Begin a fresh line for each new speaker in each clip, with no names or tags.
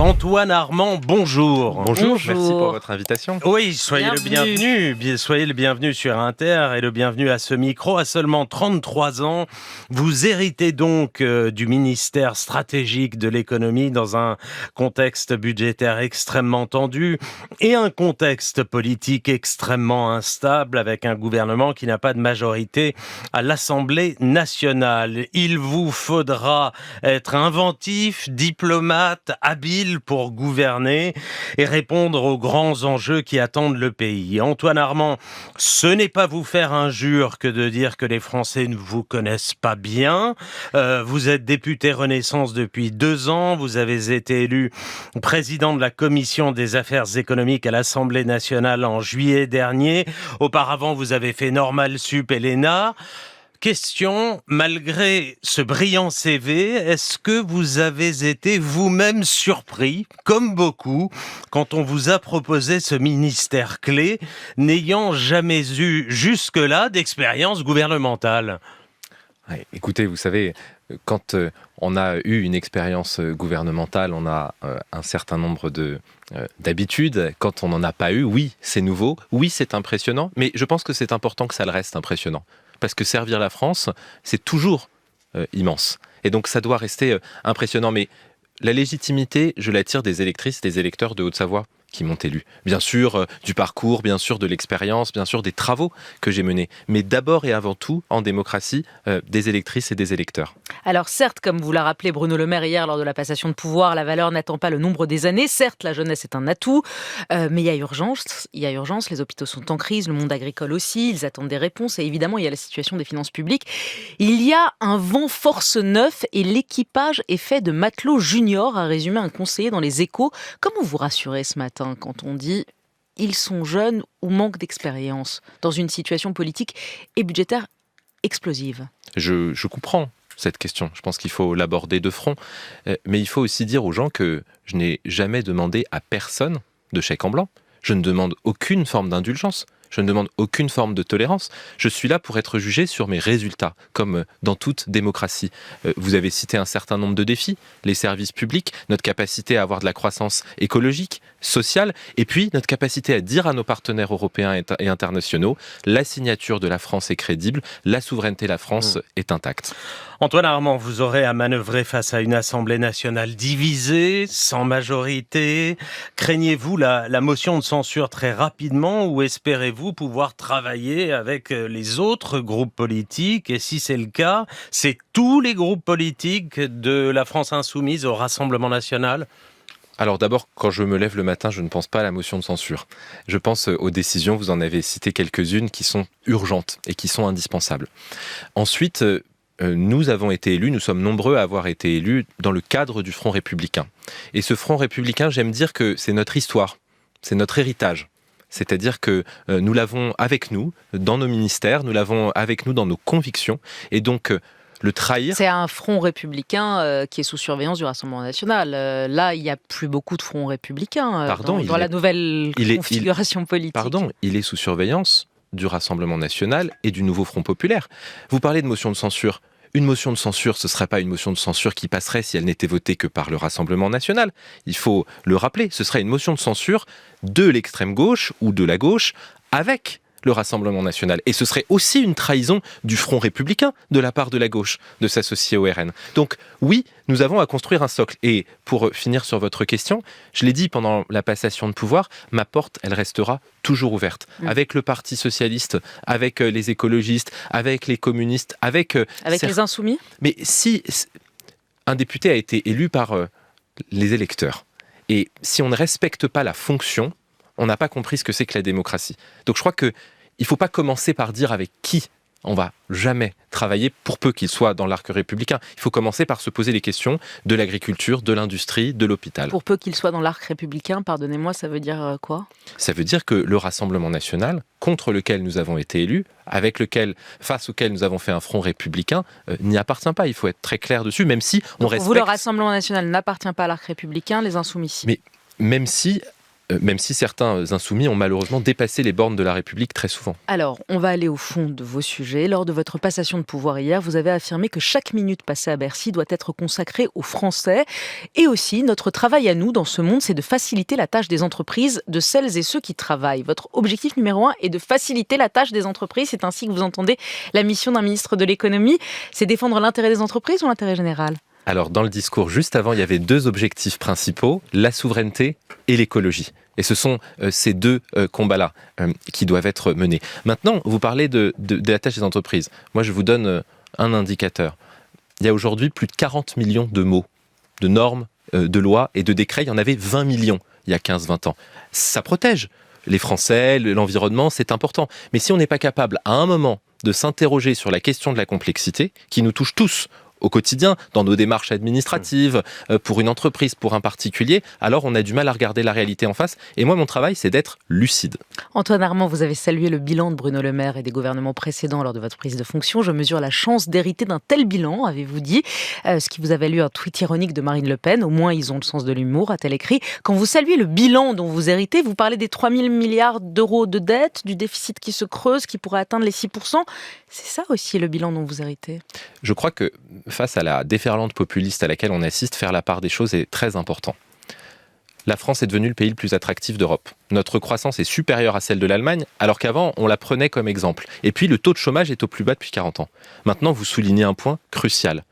Antoine Armand, bonjour.
Bonjour, merci pour votre invitation.
Oui, soyez le bienvenu sur Inter et le bienvenu à ce micro. À seulement 33 ans, vous héritez donc du ministère stratégique de l'économie dans un contexte budgétaire extrêmement tendu et un contexte politique extrêmement instable avec un gouvernement qui n'a pas de majorité à l'Assemblée nationale. Il vous faudra être inventif, diplomate, habile pour gouverner et répondre aux grands enjeux qui attendent le pays. Antoine Armand, ce n'est pas vous faire injure que de dire que les Français ne vous connaissent pas bien. Vous êtes député Renaissance depuis 2 ans. Vous avez été élu président de la Commission des affaires économiques à l'Assemblée nationale en juillet dernier. Auparavant, vous avez fait Normal Sup et l'ENA. Question, malgré ce brillant CV, est-ce que vous avez été vous-même surpris, comme beaucoup, quand on vous a proposé ce ministère clé, n'ayant jamais eu jusque-là d'expérience gouvernementale ?
Ouais, écoutez, vous savez, quand on a eu une expérience gouvernementale, on a un certain nombre d'habitudes. Quand on n'en a pas eu, oui, c'est nouveau, oui, c'est impressionnant, mais je pense que c'est important que ça le reste impressionnant. Parce que servir la France, c'est toujours immense. Et donc ça doit rester impressionnant. Mais la légitimité, je la tire des électrices, des électeurs de Haute-Savoie qui m'ont élu. Bien sûr, du parcours, bien sûr, de l'expérience, bien sûr, des travaux que j'ai menés. Mais d'abord et avant tout, en démocratie, des électrices et des électeurs.
Alors certes, comme vous l'a rappelé Bruno Le Maire hier lors de la passation de pouvoir, la valeur n'attend pas le nombre des années. Certes, la jeunesse est un atout, mais il y a urgence. Les hôpitaux sont en crise, le monde agricole aussi, ils attendent des réponses. Et évidemment, il y a la situation des finances publiques. Il y a un vent force neuf et l'équipage est fait de matelots juniors, a résumé un conseiller dans Les Échos. Comment vous rassurez ce matin quand on dit ils sont jeunes ou manquent d'expérience dans une situation politique et budgétaire explosive ?
Je comprends cette question. Je pense qu'il faut l'aborder de front. Mais il faut aussi dire aux gens que je n'ai jamais demandé à personne de chèque en blanc. Je ne demande aucune forme d'indulgence. Je ne demande aucune forme de tolérance. Je suis là pour être jugé sur mes résultats, comme dans toute démocratie. Vous avez cité un certain nombre de défis, les services publics, notre capacité à avoir de la croissance écologique, sociale, et puis notre capacité à dire à nos partenaires européens et internationaux, la signature de la France est crédible, la souveraineté de la France est intacte.
Antoine Armand, vous aurez à manœuvrer face à une Assemblée nationale divisée, sans majorité. Craignez-vous la motion de censure très rapidement ou espérez-vous pouvoir travailler avec les autres groupes politiques ? Et si c'est le cas, c'est tous les groupes politiques de la France insoumise au Rassemblement national ?
Alors d'abord, quand je me lève le matin, je ne pense pas à la motion de censure. Je pense aux décisions, vous en avez cité quelques-unes, qui sont urgentes et qui sont indispensables. Ensuite, nous avons été élus, nous sommes nombreux à avoir été élus dans le cadre du Front républicain. Et ce Front républicain, j'aime dire que c'est notre histoire, c'est notre héritage. C'est-à-dire que nous l'avons avec nous, dans nos ministères, nous l'avons avec nous dans nos convictions. Et donc, le trahir...
C'est un front républicain qui est sous surveillance du Rassemblement national. Là, il n'y a plus beaucoup de fronts républicains dans la nouvelle configuration politique.
Pardon, il est sous surveillance du Rassemblement national et du nouveau Front populaire. Vous parlez de motion de censure. Une motion de censure, ce ne serait pas une motion de censure qui passerait si elle n'était votée que par le Rassemblement national. Il faut le rappeler, ce serait une motion de censure de l'extrême gauche ou de la gauche avec le Rassemblement national. Et ce serait aussi une trahison du Front républicain de la part de la gauche de s'associer au RN. Donc oui, nous avons à construire un socle. Et pour finir sur votre question, je l'ai dit pendant la passation de pouvoir, ma porte, elle restera toujours ouverte. Avec le Parti socialiste, avec les écologistes, avec les communistes, avec
les insoumis.
Mais si un député a été élu par les électeurs, et si on ne respecte pas la fonction, on n'a pas compris ce que c'est que la démocratie. Donc je crois qu'il ne faut pas commencer par dire avec qui on va jamais travailler, pour peu qu'il soit dans l'arc républicain. Il faut commencer par se poser les questions de l'agriculture, de l'industrie, de l'hôpital.
Pour peu qu'il soit dans l'arc républicain, pardonnez-moi, ça veut dire quoi ?
Ça veut dire que le Rassemblement national, contre lequel nous avons été élus, face auquel nous avons fait un front républicain, n'y appartient pas. Il faut être très clair dessus, même si on respecte...
Vous, le Rassemblement national n'appartient pas à l'arc républicain, les insoumis.
Mais même si même si certains insoumis ont malheureusement dépassé les bornes de la République très souvent.
Alors, on va aller au fond de vos sujets. Lors de votre passation de pouvoir hier, vous avez affirmé que chaque minute passée à Bercy doit être consacrée aux Français. Et aussi, notre travail à nous dans ce monde, c'est de faciliter la tâche des entreprises, de celles et ceux qui travaillent. Votre objectif numéro 1 est de faciliter la tâche des entreprises. C'est ainsi que vous entendez la mission d'un ministre de l'économie. C'est défendre l'intérêt des entreprises ou l'intérêt général ?
Alors, dans le discours juste avant, il y avait 2 objectifs principaux, la souveraineté et l'écologie. Et ce sont ces 2 combats-là qui doivent être menés. Maintenant, vous parlez de la tâche des entreprises. Moi, je vous donne un indicateur. Il y a aujourd'hui plus de 40 millions de mots, de normes, de lois et de décrets. Il y en avait 20 millions il y a 15-20 ans. Ça protège les Français, l'environnement, c'est important. Mais si on n'est pas capable, à un moment, de s'interroger sur la question de la complexité, qui nous touche tous, au quotidien, dans nos démarches administratives, pour une entreprise, pour un particulier, alors on a du mal à regarder la réalité en face. Et moi, mon travail, c'est d'être lucide.
Antoine Armand, vous avez salué le bilan de Bruno Le Maire et des gouvernements précédents lors de votre prise de fonction. Je mesure la chance d'hériter d'un tel bilan, avez-vous dit, ce qui vous a valu un tweet ironique de Marine Le Pen. Au moins, ils ont le sens de l'humour, a-t-elle écrit. Quand vous saluez le bilan dont vous héritez, vous parlez des 3 000 milliards d'euros de dette, du déficit qui se creuse, qui pourrait atteindre les 6%. C'est ça aussi le bilan dont vous héritez.
Je crois que face à la déferlante populiste à laquelle on assiste, faire la part des choses est très important. La France est devenue le pays le plus attractif d'Europe. Notre croissance est supérieure à celle de l'Allemagne, alors qu'avant, on la prenait comme exemple. Et puis, le taux de chômage est au plus bas depuis 40 ans. Maintenant, vous soulignez un point crucial.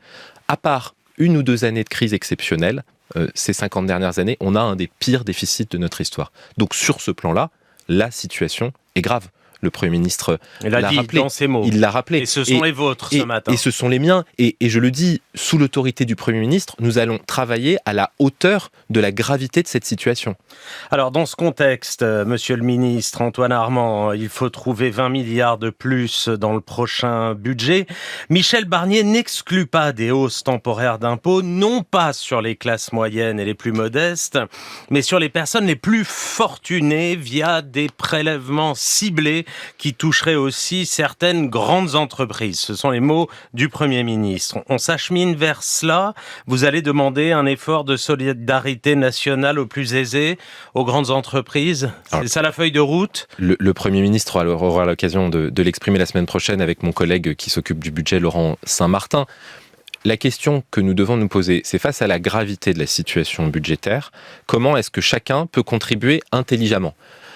À part 1 ou 2 années de crise exceptionnelle, ces 50 dernières années, on a un des pires déficits de notre histoire. Donc, sur ce plan-là, la situation est grave. Le Premier ministre l'a rappelé.
Dans ses mots.
Il l'a rappelé.
Et ce sont les vôtres ce matin.
Et ce sont les miens. Et je le dis, sous l'autorité du Premier ministre, nous allons travailler à la hauteur de la gravité de cette situation.
Alors, dans ce contexte, monsieur le ministre Antoine Armand, il faut trouver 20 milliards de plus dans le prochain budget. Michel Barnier n'exclut pas des hausses temporaires d'impôts, non pas sur les classes moyennes et les plus modestes, mais sur les personnes les plus fortunées via des prélèvements ciblés qui toucherait aussi certaines grandes entreprises. Ce sont les mots du Premier ministre. On s'achemine vers cela. Vous allez demander un effort de solidarité nationale aux plus aisés, aux grandes entreprises. C'est ça la feuille de route ?
Le Premier ministre aura l'occasion de l'exprimer la semaine prochaine avec mon collègue qui s'occupe du budget, Laurent Saint-Martin. La question que nous devons nous poser, c'est face à la gravité de la situation budgétaire, comment est-ce que chacun peut contribuer intelligemment ?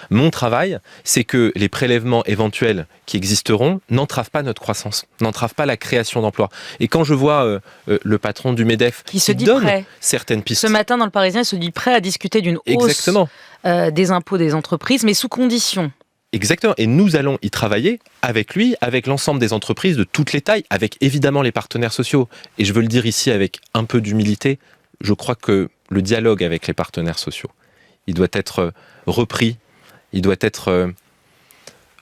Mon travail, c'est que les prélèvements éventuels qui existeront n'entravent pas notre croissance, n'entravent pas la création d'emplois. Et quand je vois le patron du MEDEF
qui se dit
donne
prêt.
Certaines pistes...
Ce matin, dans le Parisien, il se dit prêt à discuter d'une hausse des impôts des entreprises, mais sous condition.
Exactement. Et nous allons y travailler avec lui, avec l'ensemble des entreprises de toutes les tailles, avec évidemment les partenaires sociaux. Et je veux le dire ici avec un peu d'humilité, je crois que le dialogue avec les partenaires sociaux, il doit être repris. Il doit être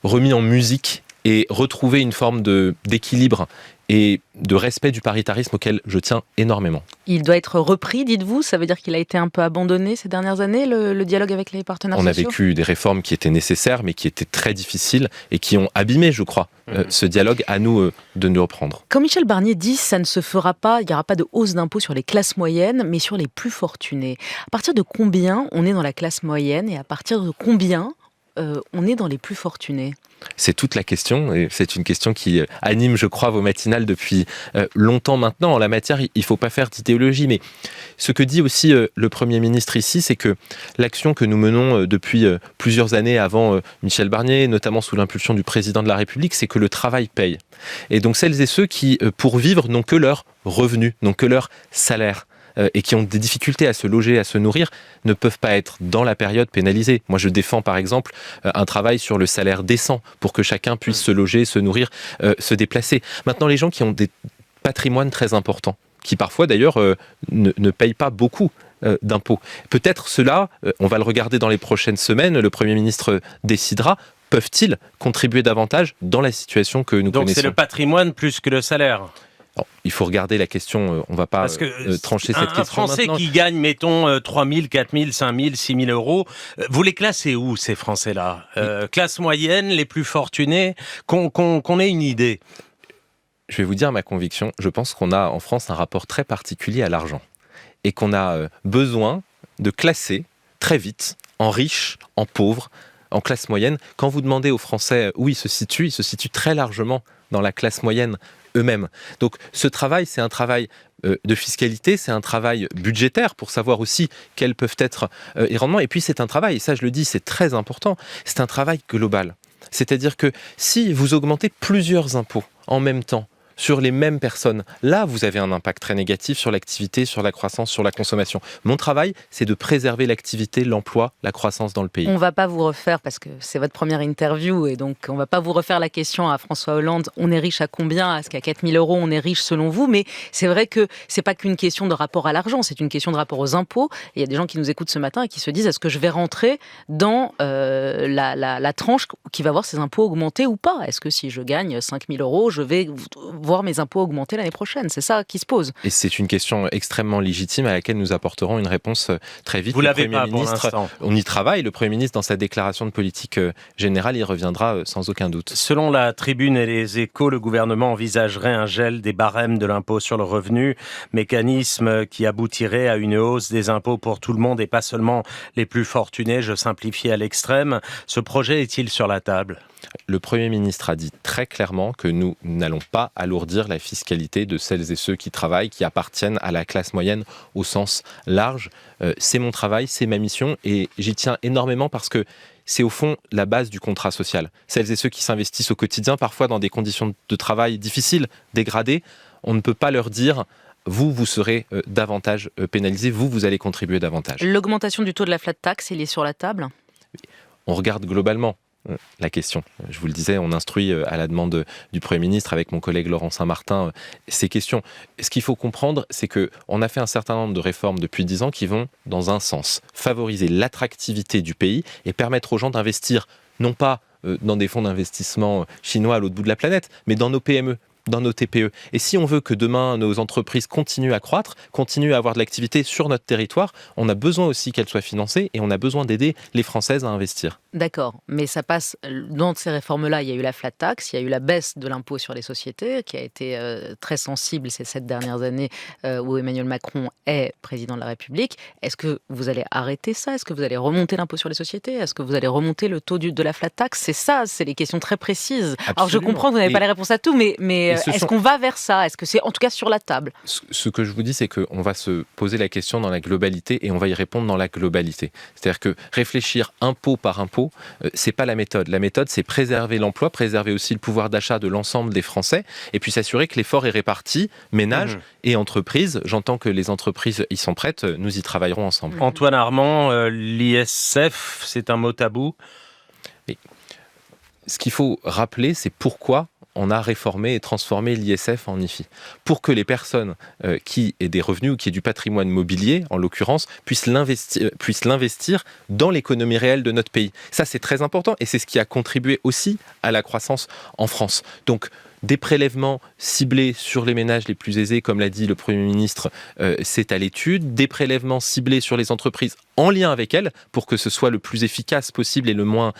remis en musique et retrouver une forme d'équilibre et de respect du paritarisme auquel je tiens énormément.
Il doit être repris, dites-vous ? Ça veut dire qu'il a été un peu abandonné ces dernières années, le dialogue avec les partenaires sociaux ?
On a vécu des réformes qui étaient nécessaires, mais qui étaient très difficiles et qui ont abîmé, je crois, ce dialogue. À nous de nous reprendre.
Quand Michel Barnier dit « ça ne se fera pas, il n'y aura pas de hausse d'impôts sur les classes moyennes, mais sur les plus fortunés », à partir de combien on est dans la classe moyenne et à partir de combien on est dans les plus fortunés ?
C'est toute la question, et c'est une question qui anime, je crois, vos matinales depuis longtemps maintenant. En la matière, il ne faut pas faire d'idéologie, mais ce que dit aussi le Premier ministre ici, c'est que l'action que nous menons depuis plusieurs années avant Michel Barnier, notamment sous l'impulsion du Président de la République, c'est que le travail paye. Et donc celles et ceux qui, pour vivre, n'ont que leur revenu, n'ont que leur salaire, et qui ont des difficultés à se loger, à se nourrir, ne peuvent pas être dans la période pénalisée. Moi, je défends par exemple un travail sur le salaire décent pour que chacun puisse se loger, se nourrir, se déplacer. Maintenant, les gens qui ont des patrimoines très importants, qui parfois d'ailleurs ne payent pas beaucoup d'impôts. Peut-être cela, on va le regarder dans les prochaines semaines, le Premier ministre décidera, peuvent-ils contribuer davantage dans la situation que nous connaissons ?
Donc c'est le patrimoine plus que le salaire ?
Non, il faut regarder la question, on ne va pas trancher cette question
un Français
maintenant.
qui gagne, mettons, 3 000, 4 000, 5 000, 6 000 euros, vous les classez où, ces Français-là ? Classe moyenne, les plus fortunés, qu'on ait une idée.
Je vais vous dire ma conviction, je pense qu'on a en France un rapport très particulier à l'argent et qu'on a besoin de classer très vite en riches, en pauvres, en classe moyenne. Quand vous demandez aux Français où ils se situent très largement dans la classe moyenne eux-mêmes. Donc ce travail, c'est un travail de fiscalité, c'est un travail budgétaire pour savoir aussi quels peuvent être les rendements. Et puis c'est un travail, et ça je le dis, c'est très important, c'est un travail global. C'est-à-dire que si vous augmentez plusieurs impôts en même temps, sur les mêmes personnes, là vous avez un impact très négatif sur l'activité, sur la croissance, sur la consommation. Mon travail, c'est de préserver l'activité, l'emploi, la croissance dans le pays.
On ne va pas vous refaire, parce que c'est votre première interview, et donc on ne va pas vous refaire la question à François Hollande, on est riche à combien? Est-ce qu'à 4 000 euros, on est riche selon vous? Mais c'est vrai que ce n'est pas qu'une question de rapport à l'argent, c'est une question de rapport aux impôts. Et il y a des gens qui nous écoutent ce matin et qui se disent, est-ce que je vais rentrer dans la tranche qui va voir ses impôts augmenter ou pas? Est-ce que si je gagne 5 000 euros, je vais voir mes impôts augmenter l'année prochaine? C'est ça qui se pose.
Et c'est une question extrêmement légitime à laquelle nous apporterons une réponse très vite.
Vous l'avez pas pour l'instant.
On y travaille. Le Premier ministre, dans sa déclaration de politique générale, y reviendra sans aucun doute.
Selon la Tribune et les Échos, le gouvernement envisagerait un gel des barèmes de l'impôt sur le revenu, mécanisme qui aboutirait à une hausse des impôts pour tout le monde et pas seulement les plus fortunés. Je simplifie à l'extrême. Ce projet est-il sur la table ?
Le Premier ministre a dit très clairement que nous n'allons pas alourdir la fiscalité de celles et ceux qui travaillent, qui appartiennent à la classe moyenne au sens large. C'est mon travail, c'est ma mission et j'y tiens énormément parce que c'est au fond la base du contrat social. Celles et ceux qui s'investissent au quotidien, parfois dans des conditions de travail difficiles, dégradées, on ne peut pas leur dire vous serez davantage pénalisés, vous allez contribuer davantage.
L'augmentation du taux de la flat tax, il est sur la table ?
On regarde globalement la question. Je vous le disais, on instruit à la demande du Premier ministre avec mon collègue Laurent Saint-Martin ces questions. Ce qu'il faut comprendre, c'est qu'on a fait un certain nombre de réformes depuis 10 ans qui vont dans un sens. Favoriser l'attractivité du pays et permettre aux gens d'investir, non pas dans des fonds d'investissement chinois à l'autre bout de la planète, mais dans nos PME, dans nos TPE. Et si on veut que demain nos entreprises continuent à croître, continuent à avoir de l'activité sur notre territoire, on a besoin aussi qu'elles soient financées et on a besoin d'aider les Françaises à investir.
D'accord, mais ça passe, dans ces réformes-là, il y a eu la flat tax, il y a eu la baisse de l'impôt sur les sociétés, qui a été très sensible ces 7 dernières années où Emmanuel Macron est président de la République. Est-ce que vous allez arrêter ça? Est-ce que vous allez remonter l'impôt sur les sociétés? Est-ce que vous allez remonter le taux de la flat tax? C'est ça, c'est les questions très précises.
Absolument.
Alors je comprends que vous n'avez pas les réponses à tout, mais est-ce qu'on va vers ça? Est-ce que c'est en tout cas sur la table?
Ce que je vous dis, c'est qu'on va se poser la question dans la globalité et on va y répondre dans la globalité. C'est-à-dire que réfléchir impôt par impôt, c'est pas la méthode. La méthode, c'est préserver l'emploi, préserver aussi le pouvoir d'achat de l'ensemble des Français et puis s'assurer que l'effort est réparti, ménages et entreprises. J'entends que les entreprises y sont prêtes, nous y travaillerons ensemble.
Antoine Armand, l'ISF, c'est un mot tabou.
Et ce qu'il faut rappeler, c'est pourquoi on a réformé et transformé l'ISF en IFI. Pour que les personnes qui aient des revenus ou qui aient du patrimoine mobilier, en l'occurrence, puissent l'investir dans l'économie réelle de notre pays. Ça, c'est très important et c'est ce qui a contribué aussi à la croissance en France. Donc, des prélèvements ciblés sur les ménages les plus aisés, comme l'a dit le Premier ministre, c'est à l'étude. Des prélèvements ciblés sur les entreprises en lien avec elles, pour que ce soit le plus efficace possible et le moins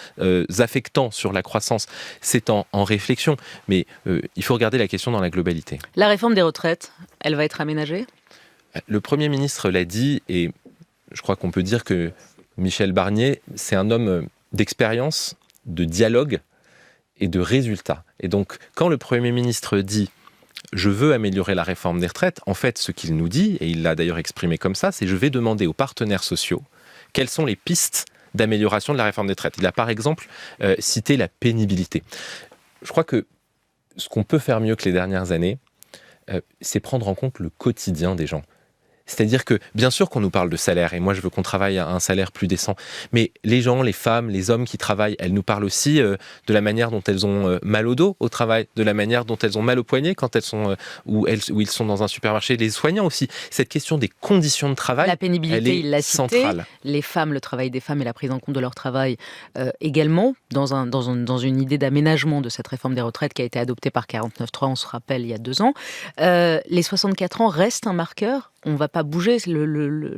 affectant sur la croissance, c'est en réflexion. Mais il faut regarder la question dans la globalité.
La réforme des retraites, elle va être aménagée ?
Le Premier ministre l'a dit, et je crois qu'on peut dire que Michel Barnier, c'est un homme d'expérience, de dialogue, et de résultats. Et donc, quand le Premier ministre dit « je veux améliorer la réforme des retraites », en fait, ce qu'il nous dit, et il l'a d'ailleurs exprimé comme ça, c'est « je vais demander aux partenaires sociaux quelles sont les pistes d'amélioration de la réforme des retraites ». Il a par exemple cité la pénibilité. Je crois que ce qu'on peut faire mieux que les dernières années, c'est prendre en compte le quotidien des gens. C'est-à-dire que, bien sûr qu'on nous parle de salaire, et moi je veux qu'on travaille à un salaire plus décent, mais les gens, les femmes, les hommes qui travaillent, elles nous parlent aussi de la manière dont elles ont mal au dos au travail, de la manière dont elles ont mal au poignet quand elles sont où ils sont dans un supermarché, les soignants aussi. Cette question des conditions de travail,
la pénibilité,
elle est
il l'a cité.
Centrale.
Les femmes, le travail des femmes et la prise en compte de leur travail également, dans une idée d'aménagement de cette réforme des retraites qui a été adoptée par 49.3, on se rappelle, il y a 2 ans. Les 64 ans restent un marqueur. On ne va pas bouger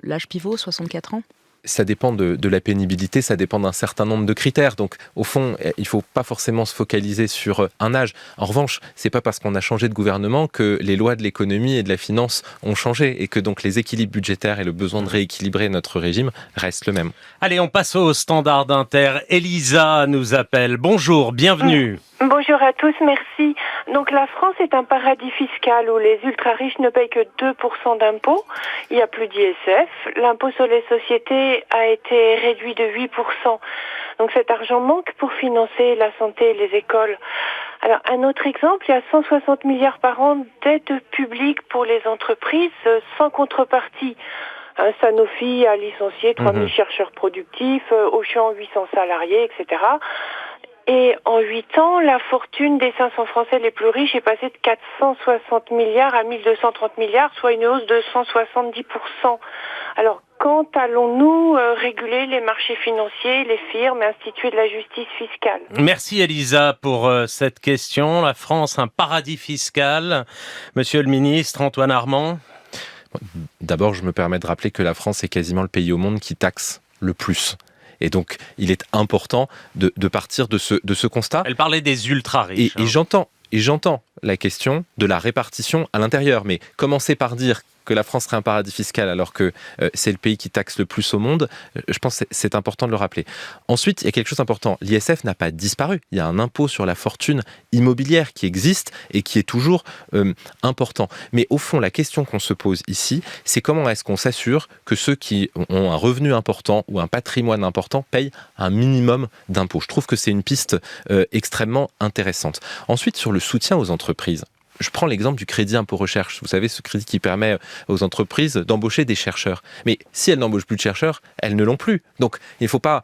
l'âge pivot, 64 ans ?
ça dépend de la pénibilité, ça dépend d'un certain nombre de critères. Donc, au fond, il ne faut pas forcément se focaliser sur un âge. En revanche, c'est pas parce qu'on a changé de gouvernement que les lois de l'économie et de la finance ont changé et que donc les équilibres budgétaires et le besoin de rééquilibrer notre régime restent le même.
Allez, on passe au standard d'Inter. Elisa nous appelle. Bonjour, bienvenue.
Bonjour à tous, merci. Donc la France est un paradis fiscal où les ultra-riches ne payent que 2% d'impôts. Il n'y a plus d'ISF. L'impôt sur les sociétés a été réduit de 8%. Donc cet argent manque pour financer la santé et les écoles. Alors un autre exemple, il y a 160 milliards par an d'aides publiques pour les entreprises sans contrepartie. Sanofi a licencié 3000 chercheurs productifs, Auchan 800 salariés, etc. Et en 8 ans, la fortune des 500 Français les plus riches est passée de 460 milliards à 1230 milliards, soit une hausse de 170%. Alors, quand allons-nous réguler les marchés financiers, les firmes, instituer de la justice fiscale ?
Merci Elisa pour cette question. La France, un paradis fiscal. Monsieur le ministre Antoine Armand.
D'abord, je me permets de rappeler que la France est quasiment le pays au monde qui taxe le plus. Et donc, il est important de partir de ce constat.
Elle parlait des ultra-riches.
Et j'entends la question de la répartition à l'intérieur. Mais commencer par dire que la France serait un paradis fiscal alors que c'est le pays qui taxe le plus au monde, je pense que c'est important de le rappeler. Ensuite, il y a quelque chose d'important. L'ISF n'a pas disparu. Il y a un impôt sur la fortune immobilière qui existe et qui est toujours important. Mais au fond, la question qu'on se pose ici, c'est comment est-ce qu'on s'assure que ceux qui ont un revenu important ou un patrimoine important payent un minimum d'impôts. Je trouve que c'est une piste extrêmement intéressante. Ensuite, sur le soutien aux entreprises, je prends l'exemple du crédit impôt recherche. Vous savez, ce crédit qui permet aux entreprises d'embaucher des chercheurs. Mais si elles n'embauchent plus de chercheurs, elles ne l'ont plus. Donc, il ne faut pas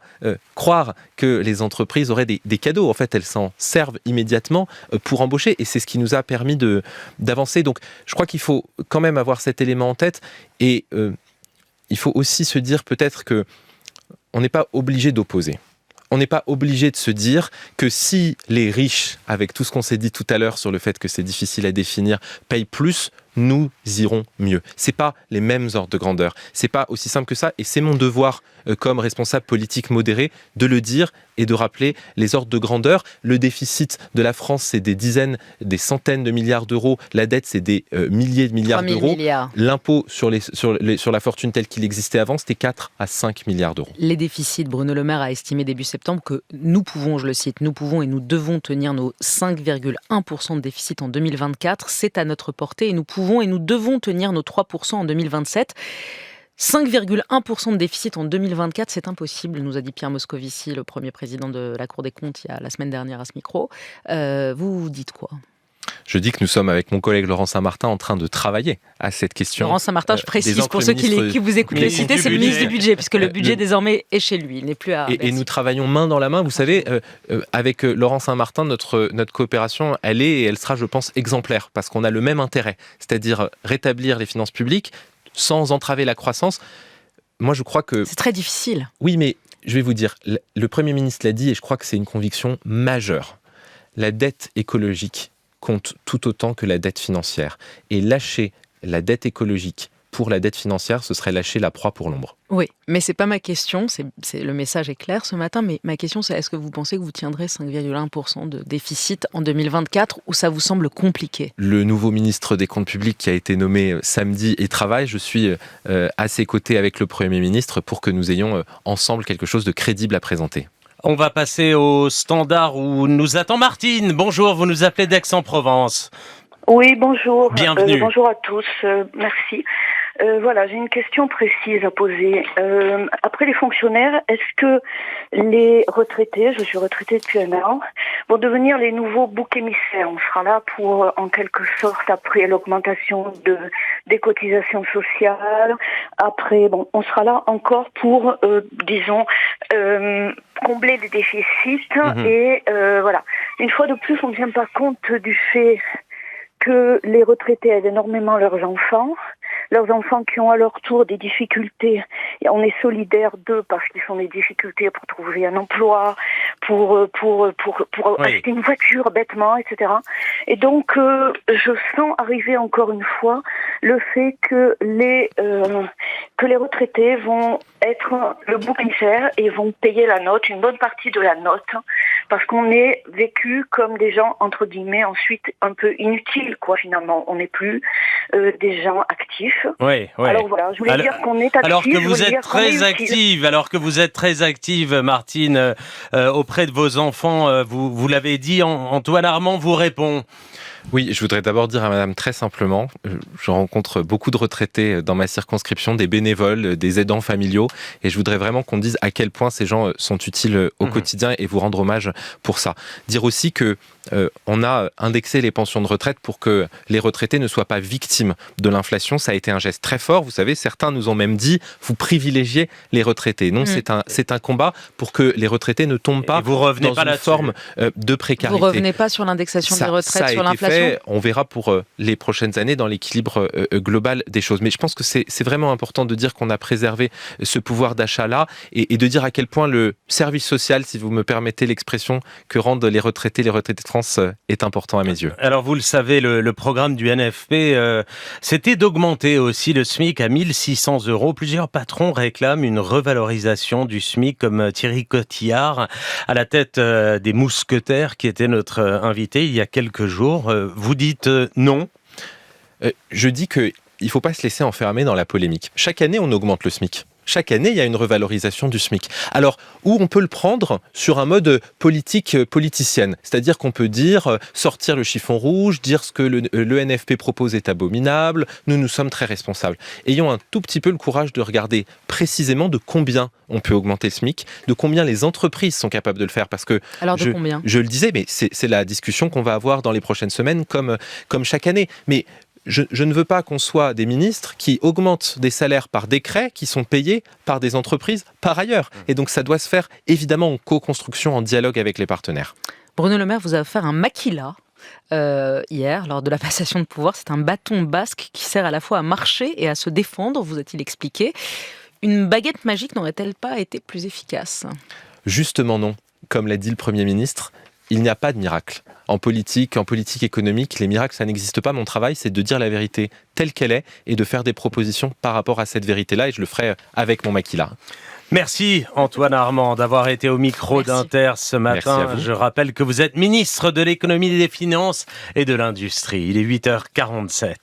croire que les entreprises auraient des cadeaux. En fait, elles s'en servent immédiatement pour embaucher. Et c'est ce qui nous a permis d'avancer. Donc, je crois qu'il faut quand même avoir cet élément en tête. Et il faut aussi se dire peut-être qu'on n'est pas obligé d'opposer. On n'est pas obligé de se dire que si les riches, avec tout ce qu'on s'est dit tout à l'heure sur le fait que c'est difficile à définir, payent plus, nous irons mieux. C'est pas les mêmes ordres de grandeur. C'est pas aussi simple que ça. Et c'est mon devoir, comme responsable politique modéré, de le dire et de rappeler les ordres de grandeur. Le déficit de la France, c'est des dizaines, des centaines de milliards d'euros. La dette, c'est des milliers de milliards d'euros.
Milliards.
L'impôt sur la fortune tel qu'il existait avant, c'était 4 à 5 milliards d'euros.
Les déficits, Bruno Le Maire a estimé début septembre que nous pouvons, je le cite, nous pouvons et nous devons tenir nos 5,1% de déficit en 2024. C'est à notre portée et nous pouvons et nous devons tenir nos 3% en 2027. 5,1% de déficit en 2024, c'est impossible, nous a dit Pierre Moscovici, le premier président de la Cour des comptes, la semaine dernière à ce micro. Vous dites quoi ?
Je dis que nous sommes avec mon collègue Laurent Saint-Martin en train de travailler à cette question.
Laurent Saint-Martin, je précise pour ceux qui vous écoutent le citer, c'est le ministre du budget, puisque le budget désormais est chez lui, il n'est plus à Bercy.
Et nous travaillons main dans la main, vous savez, avec Laurent Saint-Martin, notre coopération, elle est et elle sera, je pense, exemplaire, parce qu'on a le même intérêt, c'est-à-dire rétablir les finances publiques sans entraver la croissance. Moi, je crois que...
C'est très difficile.
Oui, mais je vais vous dire, le Premier ministre l'a dit, et je crois que c'est une conviction majeure. La dette écologique compte tout autant que la dette financière. Et lâcher la dette écologique pour la dette financière, ce serait lâcher la proie pour l'ombre.
Oui, mais c'est pas ma question, le message est clair ce matin, mais ma question c'est est-ce que vous pensez que vous tiendrez 5,1% de déficit en 2024 ou ça vous semble compliqué ?
Le nouveau ministre des Comptes publics qui a été nommé samedi et travaille, je suis à ses côtés avec le Premier ministre pour que nous ayons ensemble quelque chose de crédible à présenter.
On va passer au standard où nous attend Martine. Bonjour, vous nous appelez d'Aix-en-Provence.
Oui, bonjour.
Bienvenue.
Bonjour à tous, merci. Voilà, j'ai une question précise à poser. Après les fonctionnaires, est-ce que les retraités, je suis retraitée depuis un an, vont devenir les nouveaux boucs émissaires ? On sera là pour, en quelque sorte, après l'augmentation des cotisations sociales. Après, on sera là encore pour, combler les déficits. Et voilà. Une fois de plus, on ne tient pas compte du fait que les retraités aident énormément leurs enfants qui ont à leur tour des difficultés. Et on est solidaires d'eux parce qu'ils ont des difficultés pour trouver un emploi, pour acheter une voiture bêtement, etc. Et donc, je sens arriver encore une fois le fait que
que les retraités vont être le bouc émissaire et vont payer la note, une bonne partie de la note, parce qu'on est vécu comme des gens, entre guillemets, ensuite un peu inutiles, quoi, finalement. On n'est plus des gens actifs.
Oui, oui.
Alors voilà, je voulais dire qu'on est actifs.
Alors que vous êtes très active, Martine, auprès de vos enfants, vous l'avez dit, Antoine Armand vous répond.
Oui, je voudrais d'abord dire à madame très simplement, je rencontre beaucoup de retraités dans ma circonscription, des bénévoles, des aidants familiaux, et je voudrais vraiment qu'on dise à quel point ces gens sont utiles au quotidien et vous rendre hommage pour ça. Dire aussi que on a indexé les pensions de retraite pour que les retraités ne soient pas victimes de l'inflation. Ça a été un geste très fort. Vous savez, certains nous ont même dit vous privilégiez les retraités. Non, c'est un combat pour que les retraités ne tombent pas dans une forme de précarité.
Vous revenez pas sur l'indexation des retraites sur l'inflation ?
On verra pour les prochaines années dans l'équilibre global des choses. Mais je pense que c'est vraiment important de dire qu'on a préservé ce pouvoir d'achat-là et de dire à quel point le service social, si vous me permettez l'expression, que rendent les retraités de France est important à mes yeux.
Alors vous le savez, le programme du NFP, c'était d'augmenter aussi le SMIC à 1 600 €. Plusieurs patrons réclament une revalorisation du SMIC, comme Thierry Cotillard, à la tête des mousquetaires, qui était notre invité il y a quelques jours. Vous dites non ?
Je dis qu'il ne faut pas se laisser enfermer dans la polémique. Chaque année, on augmente le SMIC. Chaque année, il y a une revalorisation du SMIC. Alors, où on peut le prendre sur un mode politique politicienne, c'est-à-dire qu'on peut dire sortir le chiffon rouge, dire ce que le NFP propose est abominable, nous sommes très responsables. Ayons un tout petit peu le courage de regarder précisément de combien on peut augmenter le SMIC, de combien les entreprises sont capables de le faire, parce que
alors de combien ?
Je le disais, mais c'est la discussion qu'on va avoir dans les prochaines semaines, comme chaque année. Mais je ne veux pas qu'on soit des ministres qui augmentent des salaires par décret qui sont payés par des entreprises par ailleurs. Et donc ça doit se faire évidemment en co-construction, en dialogue avec les partenaires.
Bruno Le Maire vous a offert un maquila hier lors de la passation de pouvoir. C'est un bâton basque qui sert à la fois à marcher et à se défendre, vous a-t-il expliqué. Une baguette magique n'aurait-elle pas été plus efficace ?
Justement non. Comme l'a dit le Premier ministre, il n'y a pas de miracle. En politique économique, les miracles, ça n'existe pas. Mon travail, c'est de dire la vérité telle qu'elle est et de faire des propositions par rapport à cette vérité-là. Et je le ferai avec mon maquila.
Merci Antoine Armand d'avoir été au micro d'Inter ce matin. Je rappelle que vous êtes ministre de l'économie, des finances et de l'industrie. Il est 8h47.